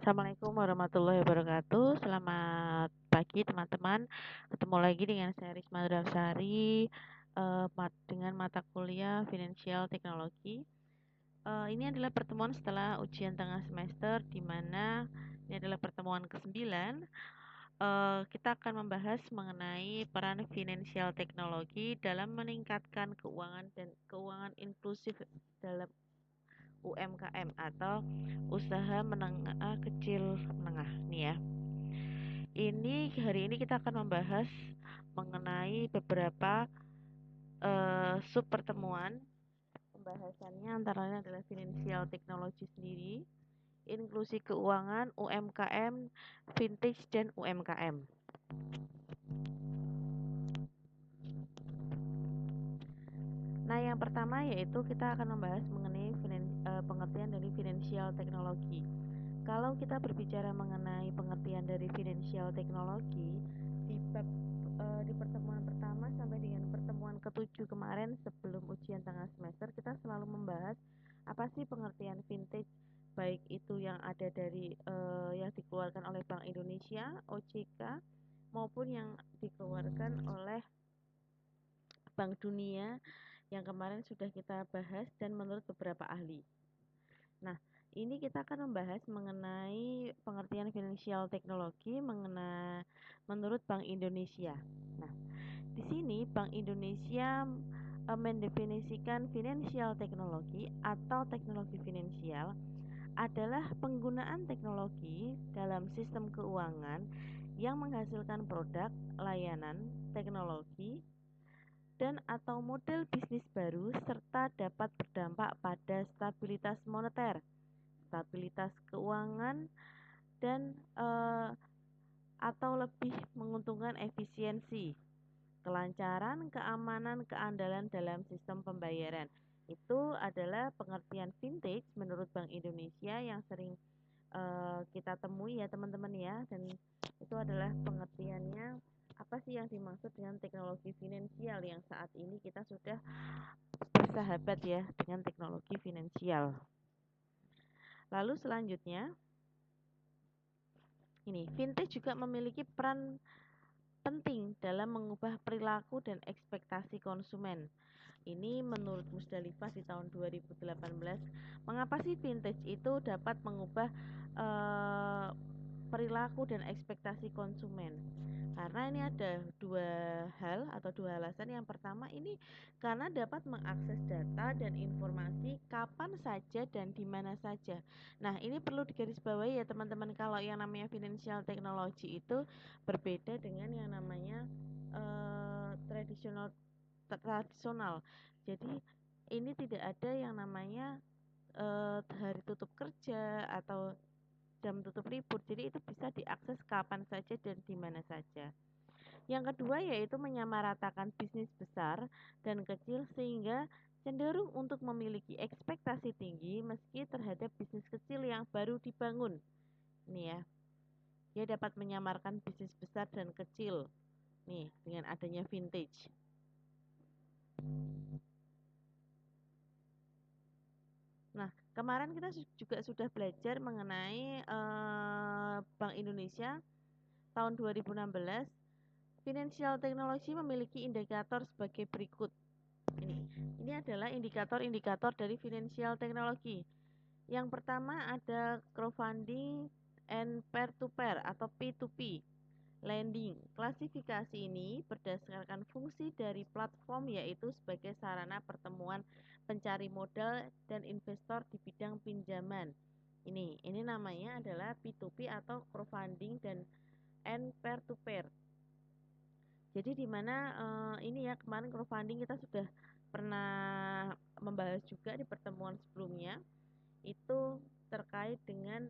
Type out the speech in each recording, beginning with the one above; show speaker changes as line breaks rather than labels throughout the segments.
Assalamualaikum warahmatullahi wabarakatuh. Selamat pagi teman-teman. Ketemu lagi dengan saya Risma Darsari dengan mata kuliah Financial Technology. Ini adalah pertemuan setelah ujian tengah semester, di mana ini adalah pertemuan ke-9. Kita akan membahas mengenai peran financial technology dalam meningkatkan keuangan dan keuangan inklusif dalam UMKM atau usaha menengah kecil menengah nih ya. Hari ini kita akan membahas mengenai beberapa sub pertemuan. Pembahasannya antara lain adalah financial technology sendiri, inklusi keuangan, UMKM, vintage dan UMKM. Nah, yang pertama yaitu kita akan membahas mengenai pengertian dari financial technology. Kalau kita berbicara mengenai pengertian dari financial technology di pertemuan pertama sampai dengan pertemuan ke-7 kemarin sebelum ujian tengah semester, kita selalu membahas apa sih pengertian vintage, baik itu yang ada dari yang dikeluarkan oleh Bank Indonesia, OJK, maupun yang dikeluarkan oleh Bank Dunia yang kemarin sudah kita bahas dan menurut beberapa ahli. Nah, ini kita akan membahas mengenai pengertian financial technology menurut Bank Indonesia. Nah, di sini Bank Indonesia mendefinisikan financial technology atau teknologi finansial adalah penggunaan teknologi dalam sistem keuangan yang menghasilkan produk, layanan, teknologi, dan atau model bisnis baru serta dapat berdampak pada stabilitas moneter, stabilitas keuangan, dan atau lebih menguntungkan efisiensi, kelancaran, keamanan, keandalan dalam sistem pembayaran. Itu adalah pengertian vintage menurut Bank Indonesia yang sering kita temui ya teman-teman ya, dan itu adalah pengertiannya apa sih yang dimaksud dengan teknologi finansial yang saat ini kita sudah bersahabat ya dengan teknologi finansial. Lalu selanjutnya ini vintage juga memiliki peran penting dalam mengubah perilaku dan ekspektasi konsumen. Ini menurut Musdalifah di tahun 2018. Mengapa sih vintage itu dapat mengubah perilaku dan ekspektasi konsumen? Karena ini ada dua hal atau dua alasan. Yang pertama ini karena dapat mengakses data dan informasi kapan saja dan di mana saja. Nah, ini perlu digarisbawahi ya teman-teman, kalau yang namanya financial technology itu berbeda dengan yang namanya tradisional. Jadi ini tidak ada yang namanya hari tutup kerja atau jam tutup libur. Jadi itu bisa diakses kapan saja dan di mana saja. Yang kedua yaitu menyamaratakan bisnis besar dan kecil sehingga cenderung untuk memiliki ekspektasi tinggi meski terhadap bisnis kecil yang baru dibangun. Ini ya. Dia dapat menyamarkan bisnis besar dan kecil. Nih, dengan adanya vintage. Nah, kemarin kita juga sudah belajar mengenai Bank Indonesia tahun 2016. Financial Technology memiliki indikator sebagai berikut. Ini adalah indikator-indikator dari Financial Technology. Yang pertama ada crowdfunding and peer-to-peer atau P2P lending. Klasifikasi ini berdasarkan fungsi dari platform yaitu sebagai sarana pertemuan pencari modal dan investor di bidang pinjaman. Ini namanya adalah P2P atau crowdfunding dan peer-to-peer. Jadi di mana ini ya, kemarin crowdfunding kita sudah pernah membahas juga di pertemuan sebelumnya, itu terkait dengan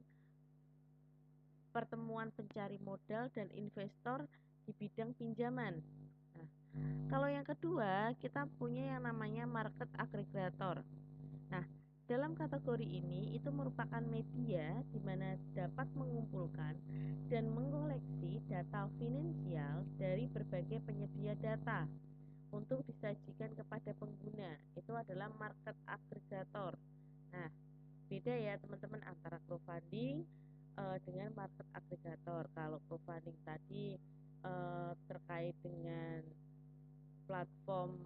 pertemuan pencari modal dan investor di bidang pinjaman. Nah, kalau yang kedua, kita punya yang namanya market aggregator. Nah, dalam kategori ini itu merupakan media di mana dapat mengumpulkan dan mengoleksi data finansial dari berbagai penyedia data untuk disajikan kepada pengguna. Itu adalah market aggregator. Nah, beda ya teman-teman antara crowdfunding dengan market aggregator. Kalau crowdfunding tadi terkait dengan platform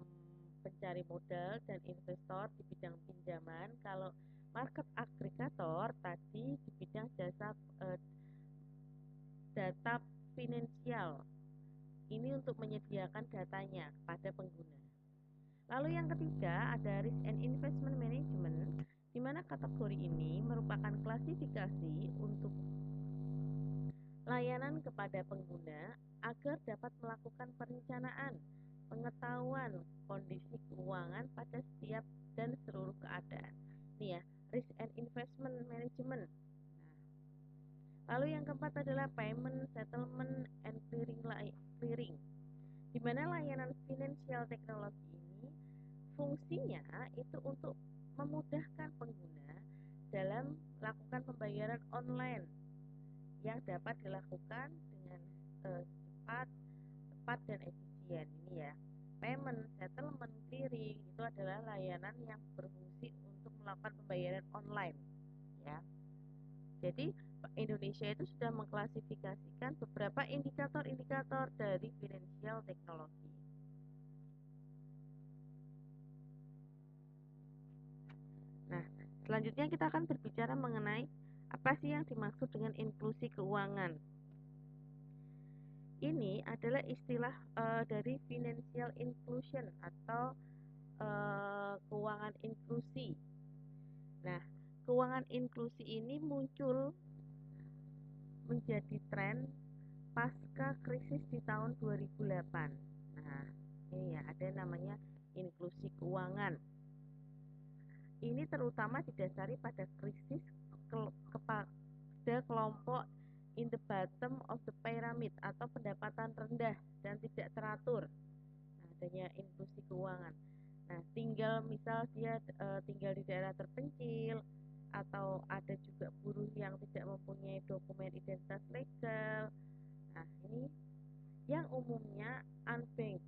pencari modal dan investor di bidang pinjaman. Kalau market aggregator tadi di bidang jasa data finansial. Ini untuk menyediakan datanya kepada pengguna. Lalu yang ketiga ada risk and investment management, di mana kategori ini merupakan klasifikasi untuk layanan kepada pengguna agar dapat melakukan perencanaan, pengetahuan kondisi keuangan pada setiap dan seluruh keadaan. Ini ya, risk and investment management. Lalu yang keempat adalah payment, settlement, and clearing, di mana layanan financial teknologi ini fungsinya itu untuk memudahkan pengguna dalam melakukan pembayaran online yang dapat dilakukan dengan cepat, tepat, dan efisien. Ini ya, payment, settlement, clearing itu adalah layanan yang berfungsi untuk melakukan pembayaran online. Ya, jadi Indonesia itu sudah mengklasifikasikan beberapa indikator-indikator dari financial teknologi. Nah, selanjutnya kita akan berbicara mengenai apa sih yang dimaksud dengan inklusi keuangan. Ini adalah istilah dari financial inclusion atau keuangan inklusi. Nah, keuangan inklusi ini muncul menjadi tren pasca krisis di tahun 2008. Nah, ini ya ada namanya inklusi keuangan. Ini terutama didasari pada krisis kepada kelompok in the bottom of the pyramid atau pendapatan rendah dan tidak teratur. Nah, adanya inklusi keuangan. Nah, tinggal misal dia tinggal di daerah terpencil atau ada juga buruh yang tidak mempunyai dokumen identitas legal. Nah, ini yang umumnya unbanked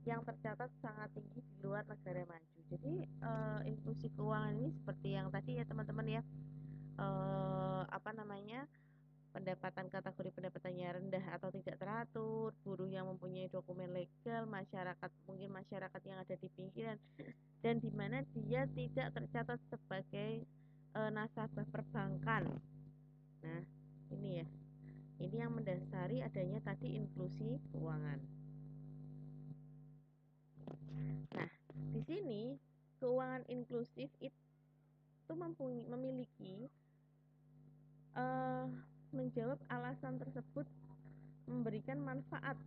yang tercatat sangat tinggi di luar negara maju. Jadi inklusi keuangan ini seperti yang tadi ya teman-teman ya, apa namanya, pendapatan kategori pendapatannya rendah atau tidak teratur, buruh yang mempunyai dokumen legal, masyarakat mungkin masyarakat yang ada di pinggiran dan di mana dia tidak tercatat sebagai nasabah perbankan. Nah, ini ya. Ini yang mendasari adanya tadi inklusi keuangan. Nah, di sini keuangan inklusif itu memiliki menjawab alasan tersebut memberikan manfaat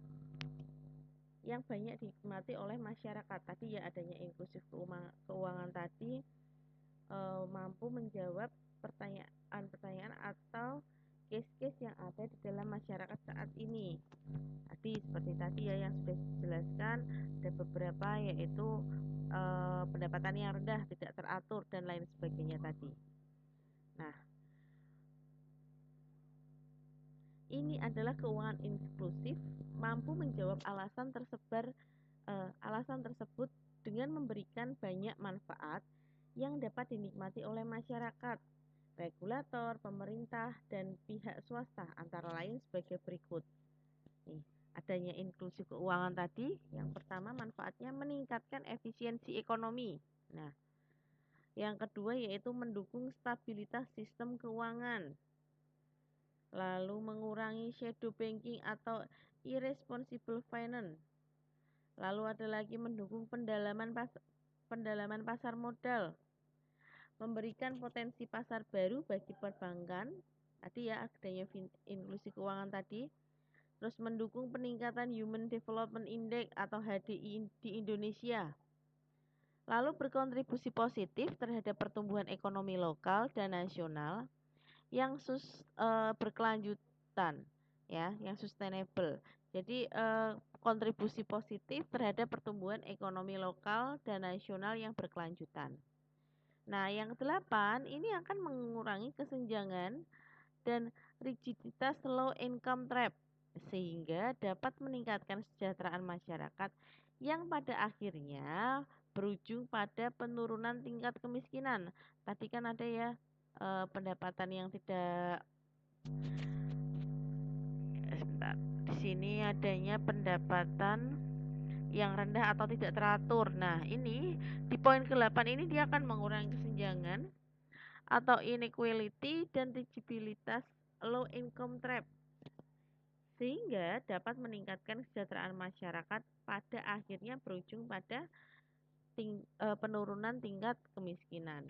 yang banyak dinikmati oleh masyarakat. Tadi ya adanya inklusif keuangan tadi mampu menjawab pertanyaan-pertanyaan atau case-case yang ada di dalam masyarakat saat ini. Tadi seperti tadi ya yang sudah dijelaskan ada beberapa yaitu pendapatan yang rendah, tidak teratur dan lain sebagainya tadi. Nah, ini adalah keuangan inklusif mampu menjawab alasan tersebut dengan memberikan banyak manfaat yang dapat dinikmati oleh masyarakat, regulator, pemerintah, dan pihak swasta antara lain sebagai berikut. Nih, adanya inklusi keuangan tadi, yang pertama manfaatnya meningkatkan efisiensi ekonomi. Nah, yang kedua yaitu mendukung stabilitas sistem keuangan. Lalu mengurangi shadow banking atau irresponsible finance. Lalu ada lagi mendukung pendalaman pasar modal, memberikan potensi pasar baru bagi perbankan. Tadi ya adanya inklusi keuangan tadi. Terus mendukung peningkatan Human Development Index atau HDI di Indonesia. Lalu berkontribusi positif terhadap pertumbuhan ekonomi lokal dan nasional yang berkelanjutan ya, yang sustainable. Jadi kontribusi positif terhadap pertumbuhan ekonomi lokal dan nasional yang berkelanjutan. Nah, yang kedelapan ini akan mengurangi kesenjangan dan rigiditas low income trap sehingga dapat meningkatkan kesejahteraan masyarakat yang pada akhirnya berujung pada penurunan tingkat kemiskinan. Tadi kan ada ya pendapatan yang tidak Sebentar. Di sini adanya pendapatan yang rendah atau tidak teratur. Nah, ini di poin ke-8 ini dia akan mengurangi kesenjangan atau inequality dan rigiditas low income trap sehingga dapat meningkatkan kesejahteraan masyarakat, pada akhirnya berujung pada penurunan tingkat kemiskinan.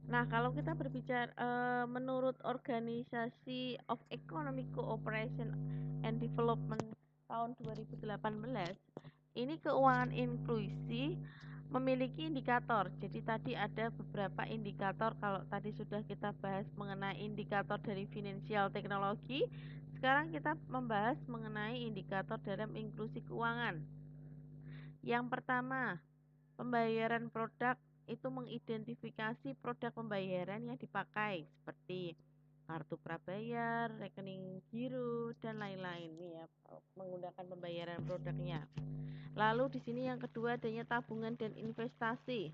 Nah, kalau kita berbicara menurut Organisasi of Economic Cooperation and Development tahun 2018, ini keuangan inklusi memiliki indikator. Jadi tadi ada beberapa indikator. Kalau tadi sudah kita bahas mengenai indikator dari financial teknologi, sekarang kita membahas mengenai indikator dalam inklusi keuangan. Yang pertama, pembayaran produk itu mengidentifikasi produk pembayaran yang dipakai seperti kartu prabayar, rekening giro dan lain-lain ya, menggunakan pembayaran produknya. Lalu di sini yang kedua adanya tabungan dan investasi.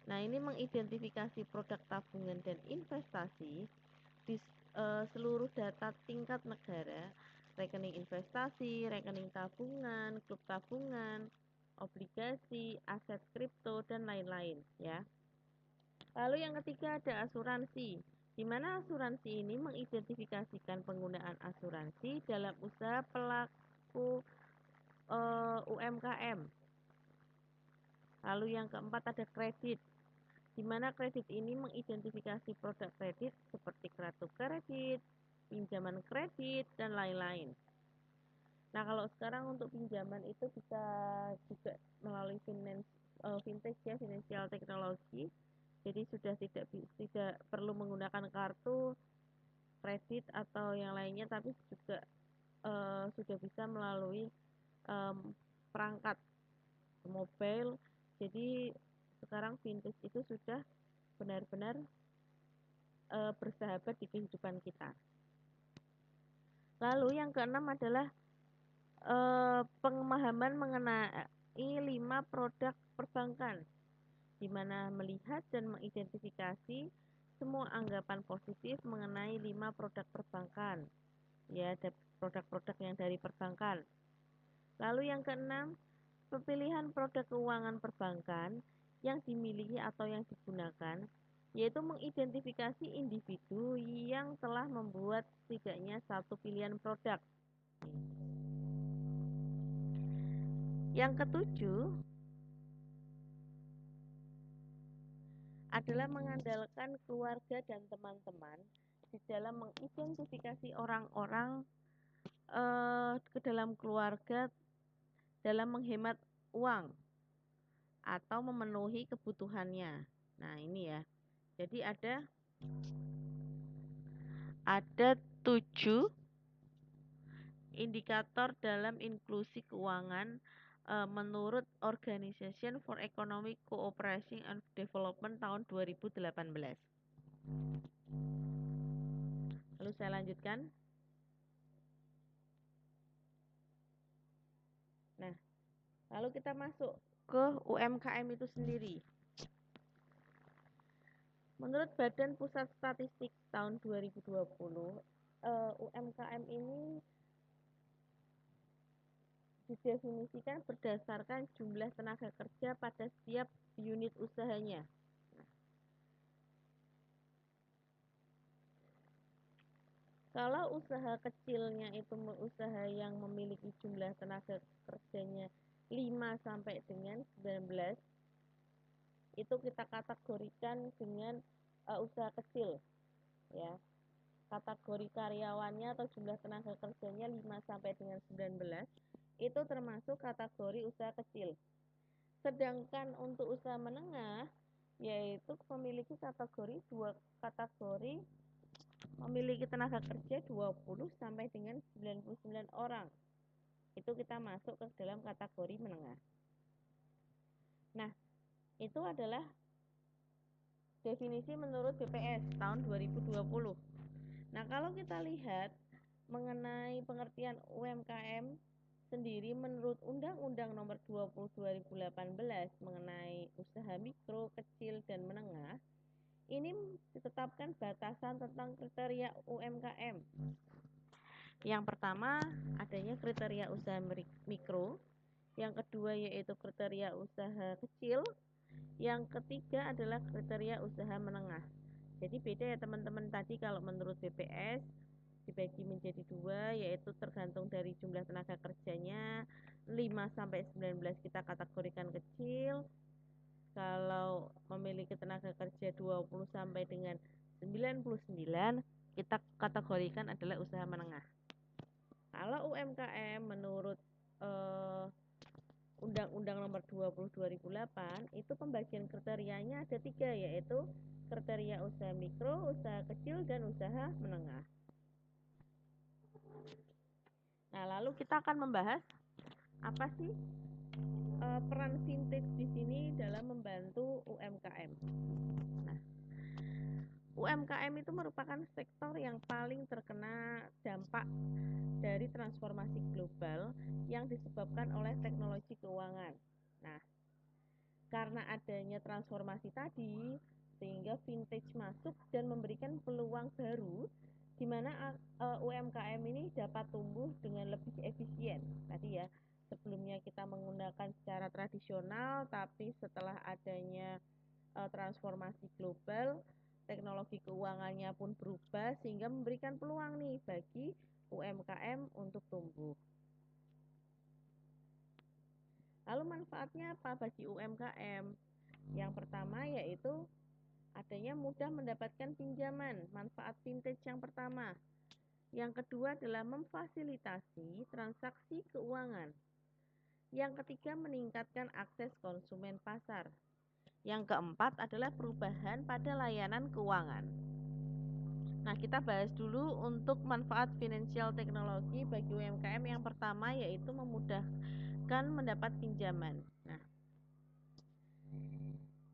Nah, ini mengidentifikasi produk tabungan dan investasi di seluruh data tingkat negara, rekening investasi, rekening tabungan, klub tabungan, obligasi, aset kripto dan lain-lain ya. Lalu yang ketiga ada asuransi, di mana asuransi ini mengidentifikasikan penggunaan asuransi dalam usaha pelaku UMKM. Lalu yang keempat ada kredit, di mana kredit ini mengidentifikasi produk kredit seperti kartu kredit, pinjaman kredit dan lain-lain. Nah, kalau sekarang untuk pinjaman itu bisa juga melalui fintech ya, financial teknologi. Jadi sudah tidak perlu menggunakan kartu kredit atau yang lainnya, tapi juga sudah bisa melalui perangkat mobile. Jadi sekarang fintech itu sudah benar-benar bersahabat di kehidupan kita. Lalu yang keenam adalah pemahaman mengenai 5 produk perbankan, di mana melihat dan mengidentifikasi semua anggapan positif mengenai 5 produk perbankan. Ya, ada produk-produk yang dari perbankan. Lalu yang keenam, pemilihan produk keuangan perbankan yang dimiliki atau yang digunakan, yaitu mengidentifikasi individu yang telah membuat setidaknya satu pilihan produk. Yang ketujuh adalah mengandalkan keluarga dan teman-teman di dalam mengidentifikasi orang-orang ke dalam keluarga dalam menghemat uang atau memenuhi kebutuhannya. Nah, ini ya. Jadi ada 7 indikator dalam inklusi keuangan menurut Organization for Economic Cooperation and Development tahun 2018. Lalu saya lanjutkan. Nah, lalu kita masuk ke UMKM itu sendiri. Menurut Badan Pusat Statistik tahun 2020, UMKM ini didefinisikan berdasarkan jumlah tenaga kerja pada setiap unit usahanya. Kalau usaha kecilnya itu usaha yang memiliki jumlah tenaga kerjanya 5 sampai dengan 19, itu kita kategorikan dengan usaha kecil ya. Kategori karyawannya atau jumlah tenaga kerjanya 5 sampai dengan 19 itu termasuk kategori usaha kecil. Sedangkan untuk usaha menengah yaitu memiliki dua kategori, memiliki tenaga kerja 20 sampai dengan 99 orang. Itu kita masuk ke dalam kategori menengah. Nah, itu adalah definisi menurut BPS tahun 2020. Nah, kalau kita lihat mengenai pengertian UMKM sendiri menurut Undang-Undang Nomor 20 2018 mengenai usaha mikro, kecil, dan menengah, ini ditetapkan batasan tentang kriteria UMKM. Yang pertama, adanya kriteria usaha mikro, yang kedua yaitu kriteria usaha kecil, yang ketiga adalah kriteria usaha menengah. Jadi beda ya teman-teman, tadi kalau menurut BPS dibagi menjadi dua, yaitu tergantung dari jumlah tenaga kerjanya, 5-19 kita kategorikan kecil, kalau memiliki tenaga kerja 20 sampai dengan 99 kita kategorikan adalah usaha menengah. Kalau UMKM menurut Undang-Undang Nomor 20 2008 itu pembagian kriterianya ada 3, yaitu kriteria usaha mikro, usaha kecil, dan usaha menengah. Nah, lalu kita akan membahas apa sih peran vintage di sini dalam membantu UMKM. Nah, UMKM itu merupakan sektor yang paling terkena dampak dari transformasi global yang disebabkan oleh teknologi keuangan. Nah, karena adanya transformasi tadi, sehingga vintage masuk dan memberikan peluang baru di mana UMKM ini dapat tumbuh dengan lebih efisien. Tadi ya, sebelumnya kita menggunakan secara tradisional, tapi setelah adanya transformasi global, teknologi keuangannya pun berubah sehingga memberikan peluang nih bagi UMKM untuk tumbuh. Lalu manfaatnya apa bagi UMKM? Yang pertama yaitu adanya mudah mendapatkan pinjaman, manfaat vintage yang pertama. Yang kedua adalah memfasilitasi transaksi keuangan. Yang ketiga meningkatkan akses konsumen pasar. Yang keempat adalah perubahan pada layanan keuangan. Nah, kita bahas dulu untuk manfaat financial technology bagi UMKM. Yang pertama yaitu memudahkan mendapat pinjaman. Nah,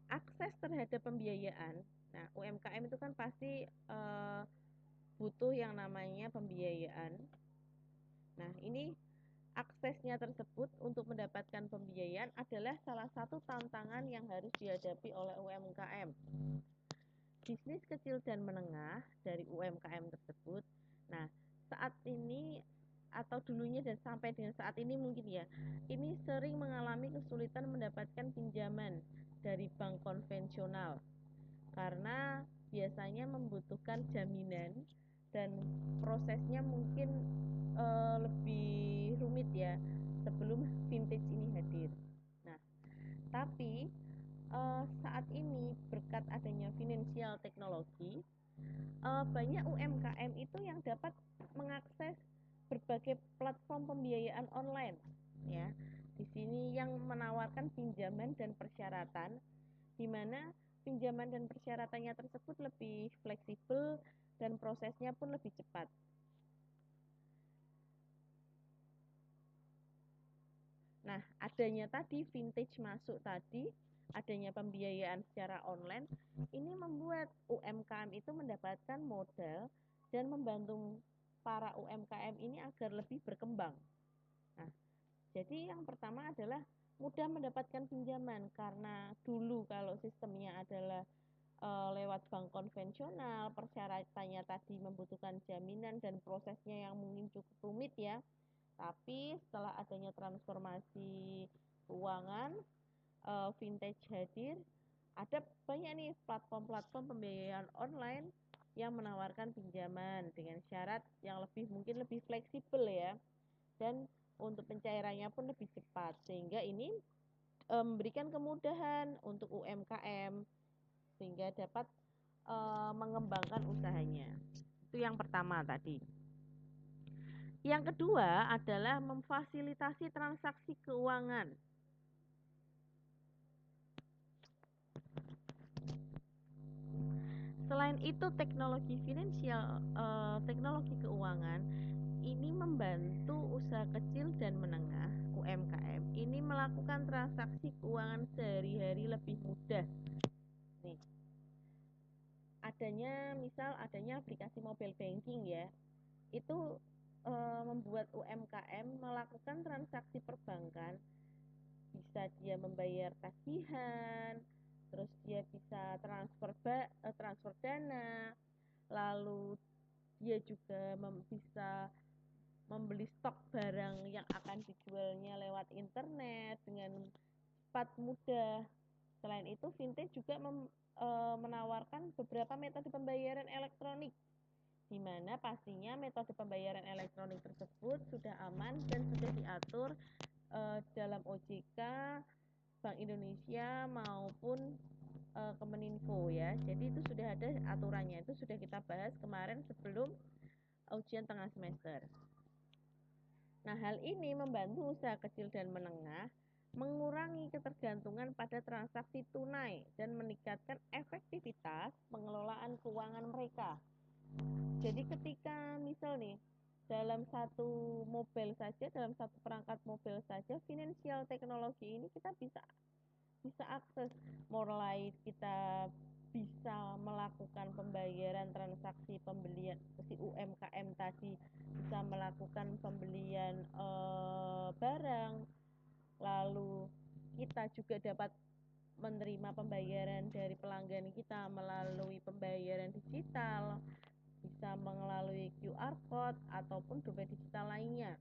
akses terhadap pembiayaan. Nah, UMKM itu kan pasti butuh yang namanya pembiayaan. Nah, ini aksesnya tersebut untuk mendapatkan pembiayaan adalah salah satu tantangan yang harus dihadapi oleh UMKM. Bisnis kecil dan menengah dari UMKM tersebut. Nah, saat ini atau dulunya dan sampai dengan saat ini mungkin ya, ini sering mengalami kesulitan mendapatkan pinjaman dari bank konvensional karena biasanya membutuhkan jaminan dan prosesnya mungkin lebih rumit ya sebelum vintage ini hadir. Nah, tapi saat ini berkat adanya financial teknologi, banyak UMKM itu yang dapat mengakses berbagai platform pembiayaan online, ya. Di sini yang menawarkan pinjaman dan persyaratan, di mana pinjaman dan persyaratannya tersebut lebih fleksibel dan prosesnya pun lebih cepat. Nah, adanya tadi vintage masuk tadi, adanya pembiayaan secara online, ini membuat UMKM itu mendapatkan modal dan membantu para UMKM ini agar lebih berkembang. Nah, jadi yang pertama adalah mudah mendapatkan pinjaman karena dulu kalau sistemnya adalah lewat bank konvensional, persyaratannya tadi membutuhkan jaminan dan prosesnya yang mungkin cukup rumit ya. Tapi setelah adanya transformasi keuangan, vintage hadir, ada banyak nih platform-platform pembiayaan online yang menawarkan pinjaman dengan syarat yang mungkin lebih fleksibel ya, dan untuk pencairannya pun lebih cepat, sehingga ini memberikan kemudahan untuk UMKM sehingga dapat mengembangkan usahanya. Itu yang pertama tadi. Yang kedua adalah memfasilitasi transaksi keuangan. Selain itu, teknologi finansial, teknologi keuangan ini membantu usaha kecil dan menengah (UMKM) ini melakukan transaksi keuangan sehari-hari lebih mudah. Nih, adanya aplikasi mobile banking ya, itu membuat UMKM melakukan transaksi perbankan, bisa dia membayar tagihan, terus dia bisa transfer dana, lalu dia juga bisa membeli stok barang yang akan dijualnya lewat internet dengan cepat mudah. Selain itu, fintech juga menawarkan beberapa metode pembayaran elektronik, di mana pastinya metode pembayaran elektronik tersebut sudah aman dan sudah diatur dalam OJK, Bank Indonesia maupun Kemeninfo ya. Jadi itu sudah ada aturannya, itu sudah kita bahas kemarin sebelum ujian tengah semester. Nah, hal ini membantu usaha kecil dan menengah mengurangi ketergantungan pada transaksi tunai dan meningkatkan efektivitas pengelolaan keuangan mereka. Jadi ketika misal nih dalam satu perangkat mobil saja, financial teknologi ini kita bisa akses, mulai kita bisa melakukan pembayaran transaksi pembelian si UMKM tadi, bisa melakukan pembelian barang, lalu kita juga dapat menerima pembayaran dari pelanggan kita melalui pembayaran digital, bisa melalui QR code ataupun dompet digital lainnya.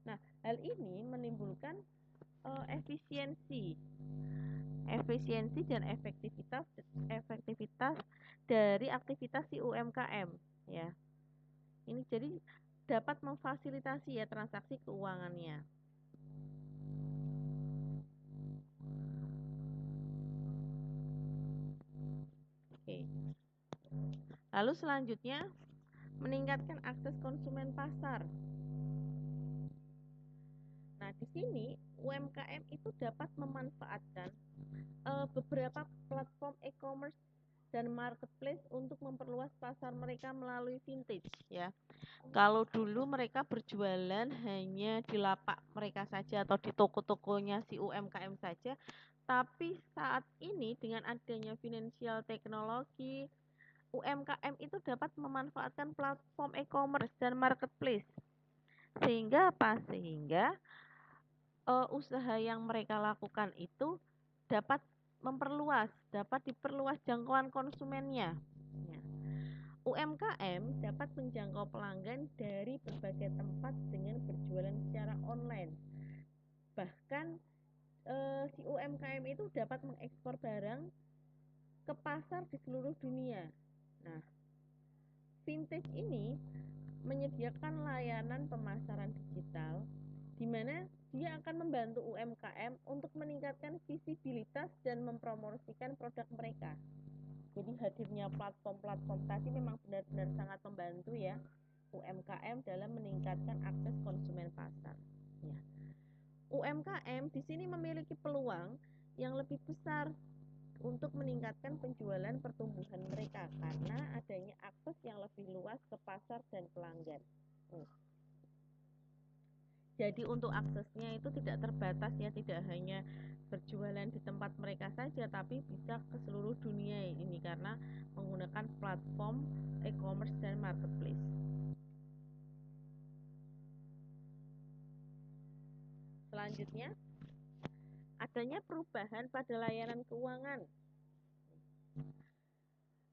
Nah, hal ini menimbulkan efisiensi dan efektivitas dari aktivitas si UMKM ya. Ini jadi dapat memfasilitasi ya transaksi keuangannya. Oke. Lalu selanjutnya meningkatkan akses konsumen pasar. Nah, di sini UMKM itu dapat memanfaatkan beberapa platform e-commerce dan marketplace untuk memperluas pasar mereka melalui vintage ya. Kalau dulu mereka berjualan hanya di lapak mereka saja atau di toko-tokonya si UMKM saja, tapi saat ini dengan adanya financial teknologi, UMKM itu dapat memanfaatkan platform e-commerce dan marketplace. Sehingga apa? Sehingga usaha yang mereka lakukan itu dapat diperluas jangkauan konsumennya. Ya. UMKM dapat menjangkau pelanggan dari berbagai tempat dengan berjualan secara online. Bahkan si UMKM itu dapat mengekspor barang ke pasar di seluruh dunia. Nah, vintage ini menyediakan layanan pemasaran digital di mana dia akan membantu UMKM untuk meningkatkan visibilitas dan mempromosikan produk mereka. Jadi hadirnya platform-platform tadi memang benar-benar sangat membantu ya UMKM dalam meningkatkan akses konsumen pasar. Ya. UMKM di sini memiliki peluang yang lebih besar untuk meningkatkan penjualan pertumbuhan mereka karena adanya akses yang lebih luas ke pasar dan pelanggan. Jadi untuk aksesnya itu tidak terbatas ya, tidak hanya berjualan di tempat mereka saja, tapi bisa ke seluruh dunia ini karena menggunakan platform e-commerce dan marketplace. Selanjutnya, adanya perubahan pada layanan keuangan.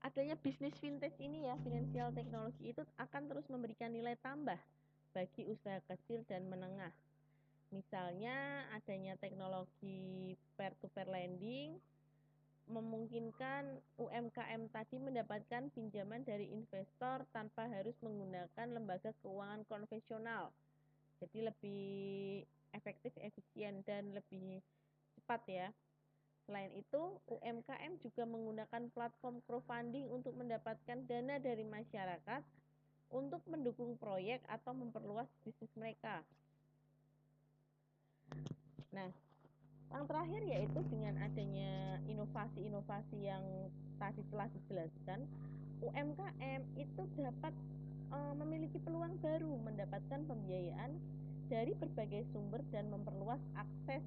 Adanya bisnis vintage ini ya, financial teknologi itu akan terus memberikan nilai tambah bagi usaha kecil dan menengah. Misalnya adanya teknologi peer-to-peer lending memungkinkan UMKM tadi mendapatkan pinjaman dari investor tanpa harus menggunakan lembaga keuangan konvensional. Jadi lebih efektif, efisien, dan lebih cepat ya. Selain itu, UMKM juga menggunakan platform crowdfunding untuk mendapatkan dana dari masyarakat untuk mendukung proyek atau memperluas bisnis mereka. Nah, yang terakhir yaitu dengan adanya inovasi-inovasi yang tadi telah dijelaskan, UMKM itu dapat memiliki peluang baru mendapatkan pembiayaan dari berbagai sumber dan memperluas akses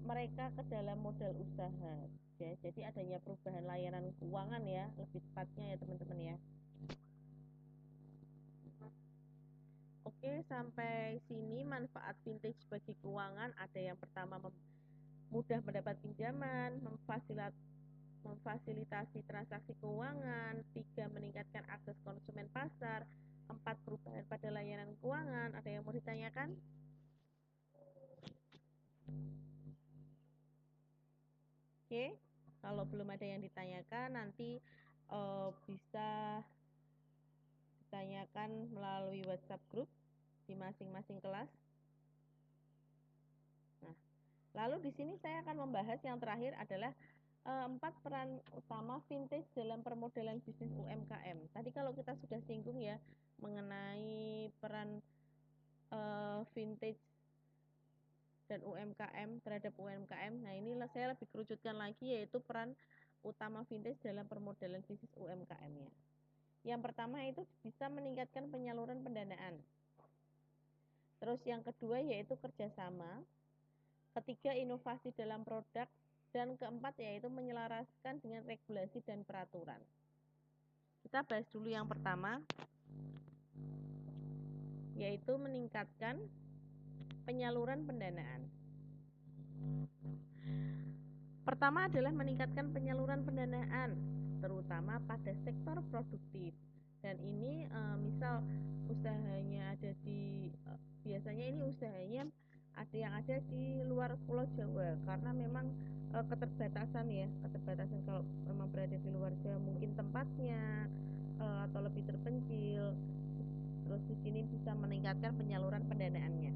mereka ke dalam modal usaha. Ya, jadi adanya perubahan layanan keuangan ya, lebih tepatnya ya teman-teman ya. Oke, sampai sini manfaat vintage bagi keuangan ada yang pertama mudah mendapat pinjaman, memfasilitasi transaksi keuangan, 3 meningkatkan akses konsumen pasar, 4 perubahan pada layanan keuangan. Ada yang mau ditanyakan? Oke, kalau belum ada yang ditanyakan nanti bisa ditanyakan melalui WhatsApp group di masing-masing kelas. Nah, lalu di sini saya akan membahas yang terakhir adalah 4 peran utama vintage dalam permodalan bisnis UMKM. Tadi kalau kita sudah singgung ya mengenai peran vintage dan UMKM terhadap UMKM. Nah, ini saya lebih kerucutkan lagi yaitu peran utama vintage dalam permodalan bisnis UMKM-nya. Yang pertama itu bisa meningkatkan penyaluran pendanaan. Terus yang kedua yaitu kerjasama. Ketiga, inovasi dalam produk. Dan keempat yaitu menyelaraskan dengan regulasi dan peraturan. Kita bahas dulu yang pertama, yaitu meningkatkan penyaluran pendanaan. Pertama adalah meningkatkan penyaluran pendanaan, terutama pada sektor produktif. Dan ini misal usahanya ada di biasanya ini usahanya ada yang ada di luar Pulau Jawa karena memang keterbatasan kalau memang berada di luar Jawa mungkin tempatnya atau lebih terpencil. Terus di sini bisa meningkatkan penyaluran pendanaannya.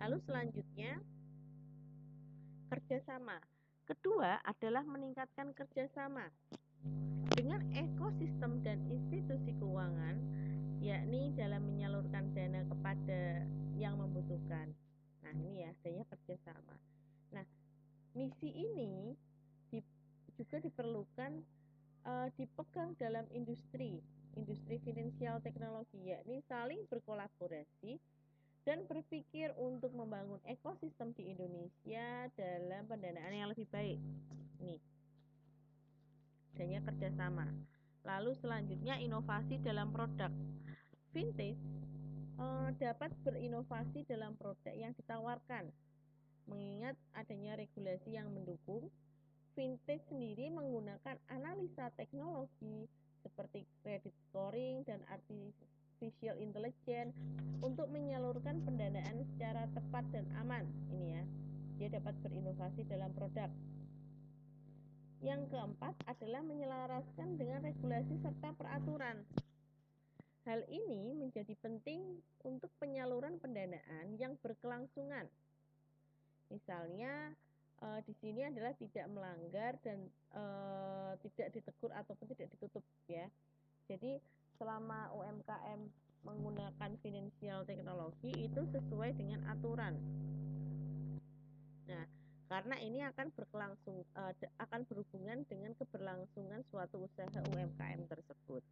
Lalu selanjutnya kerjasama. Kedua adalah meningkatkan kerjasama dengan ekosistem dan institusi keuangan, yakni dalam menyalurkan dana kepada yang membutuhkan. Nah, ini ya, adanya kerjasama. Nah, misi ini juga diperlukan dipegang dalam industri finansial teknologi, yakni saling berkolaborasi dan berpikir untuk membangun ekosistem di Indonesia dalam pendanaan yang lebih baik. Nih, adanya kerjasama. Lalu selanjutnya inovasi dalam produk. Vintage dapat berinovasi dalam produk yang ditawarkan. Mengingat adanya regulasi yang mendukung, vintage sendiri menggunakan analisa teknologi seperti credit scoring dan artificial intelligence untuk menyalurkan pendanaan secara tepat dan aman. Ini ya, dia dapat berinovasi dalam produk. Yang keempat adalah menyelaraskan dengan regulasi serta peraturan. Hal ini menjadi penting untuk penyaluran pendanaan yang berkelangsungan. Misalnya di sini adalah tidak melanggar dan tidak ditegur ataupun tidak ditutup ya. Jadi selama UMKM menggunakan finansial teknologi itu sesuai dengan aturan. Nah, karena ini akan akan berhubungan dengan keberlangsungan suatu usaha UMKM tersebut.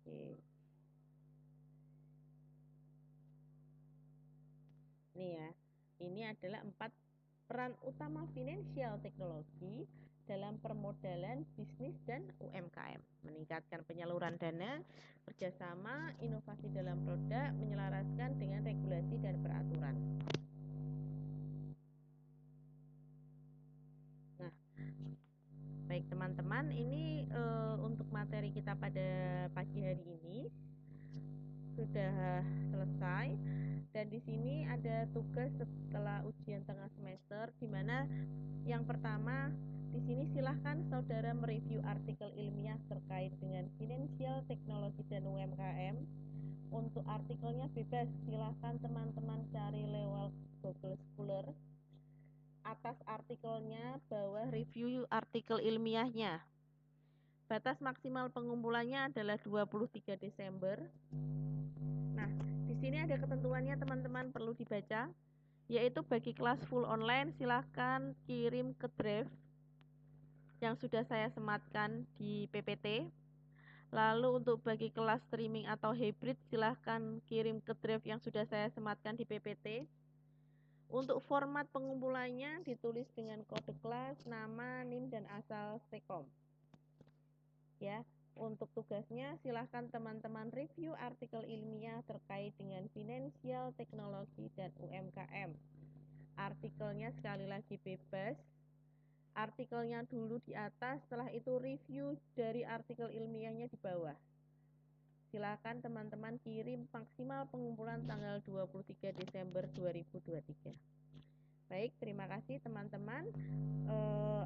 Oke. Nih ya, ini adalah 4 peran utama finansial teknologi dalam permodalan bisnis dan UMKM. Meningkatkan penyaluran dana, kerjasama, inovasi dalam produk, menyelaraskan dengan regulasi dan peraturan. Nah, baik teman-teman, ini untuk materi kita pada pagi hari ini sudah selesai. Dan di sini ada tugas setelah ujian tengah semester, di mana yang pertama di sini silahkan saudara mereview artikel ilmiah terkait dengan finansial teknologi dan UMKM. Untuk artikelnya bebas, silahkan teman-teman cari lewat Google Scholar. Atas artikelnya bawah review artikel ilmiahnya. Batas maksimal pengumpulannya adalah 23 Desember. Nah, di sini ada ketentuannya teman-teman perlu dibaca, yaitu bagi kelas full online silahkan kirim ke drive yang sudah saya sematkan di PPT. Lalu untuk bagi kelas streaming atau hybrid silahkan kirim ke drive yang sudah saya sematkan di PPT. Untuk format pengumpulannya ditulis dengan kode kelas, nama, NIM, dan asal Stekom. Ya, Untuk tugasnya, silahkan teman-teman review artikel ilmiah terkait dengan finansial teknologi dan UMKM. Artikelnya sekali lagi bebas. Artikelnya dulu di atas, setelah itu review dari artikel ilmiahnya di bawah. Silakan teman-teman kirim maksimal pengumpulan tanggal 23 Desember 2023. Baik, terima kasih teman-teman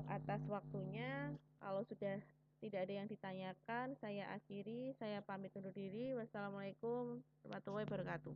atas waktunya. Kalau sudah tidak ada yang ditanyakan, saya akhiri. Saya pamit undur diri. Wassalamualaikum warahmatullahi wabarakatuh.